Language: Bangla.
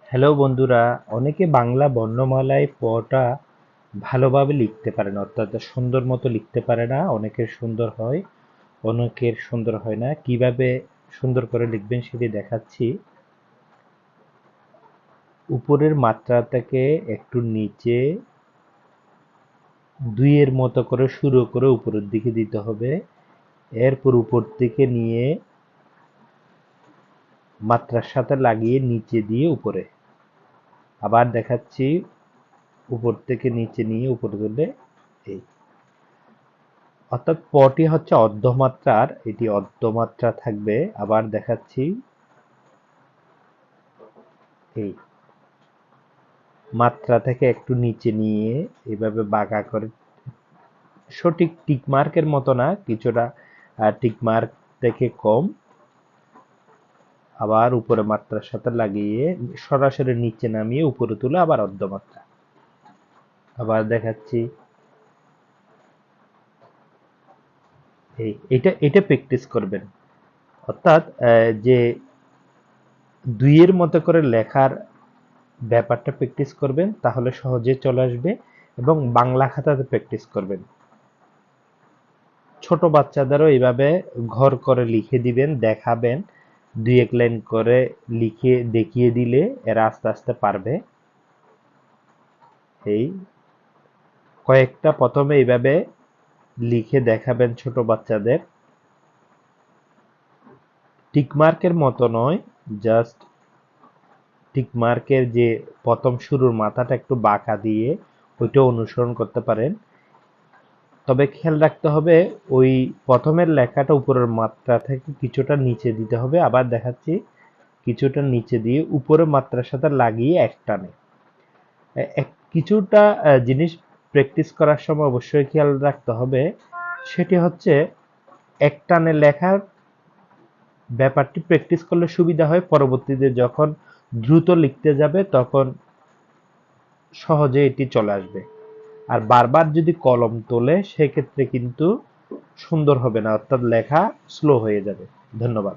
হ্যালো বন্ধুরা, অনেকে বাংলা বর্ণমালায় পটা ভালোভাবে লিখতে পারে না, অর্থাৎ সুন্দর মতো লিখতে পারে না। অনেকের সুন্দর হয়, অনেকের সুন্দর হয় না। কিভাবে সুন্দর করে লিখবেন সেটি দেখাচ্ছি। উপরের মাত্রা থেকে একটু নিচে দুইয়ের মতো করে শুরু করে উপরের দিকে দিতে হবে। এরপর উপর থেকে নিয়ে মাত্রার সাথে লাগিয়ে নিচে দিয়ে উপরে। আবার দেখাচ্ছি, উপর থেকে নিচে নিয়ে উপরে তুলে এই। অর্থাৎ পটি হচ্ছে অর্ধমাত্রার, এটি অর্ধমাত্রা থাকবে। আবার দেখাচ্ছি, এই মাত্রা থেকে একটু নিচে নিয়ে এভাবে বাঁকা করে, সঠিক টিক মার্কের মতো না, কিছুটা টিক মার্ক থেকে কম। আবার উপরে মাত্রার সাথে লাগিয়ে সরাসরি নিচে নামিয়ে উপরে তুলে আবার অর্ধমাত্রা। আবার দেখাচ্ছি, এটা এটা প্র্যাকটিস করবেন। অর্থাৎ যে দুইয়ের মতো করে লেখার ব্যাপারটা প্র্যাকটিস করবেন, তাহলে সহজে চলে আসবে। এবং বাংলা খাতাতে প্র্যাকটিস করবেন। ছোট বাচ্চাদেরও এইভাবে ঘর করে লিখে দিবেন, দেখাবেন, দুই এক লাইন করে লিখে দেখিয়ে দিলে এরা আস্তে আস্তে পারবে। এই কয়েকটা প্রথমে এইভাবে লিখে দেখাবেন ছোট বাচ্চাদের। টিকমার্কের মতো নয়, জাস্ট টিকমার্কের যে প্রথম শুরুর মাথাটা একটু বাঁকা দিয়ে ওইটা অনুসরণ করতে পারেন। তবে খেয়াল রাখতে হবে, ওই প্রথমের লেখাটা উপরের মাত্রা থেকে কিছুটা নিচে দিতে হবে। আবার দেখাচ্ছি, কিছুটা নিচে দিয়ে উপরের মাত্রার সাথে লাগিয়ে একটানে কিছুটা জিনিস প্র্যাকটিস করার সময় অবশ্যই খেয়াল রাখতে হবে। সেটি হচ্ছে, একটানে লেখার ব্যাপারটি প্র্যাকটিস করলে সুবিধা হয়। পরবর্তীতে যখন দ্রুত লিখতে যাবে তখন সহজে এটি চলে আসবে। আর বারবার যদি কলম তোলে সেক্ষেত্রে কিন্তু সুন্দর হবে না, অর্থাৎ লেখা স্লো হয়ে যাবে। ধন্যবাদ।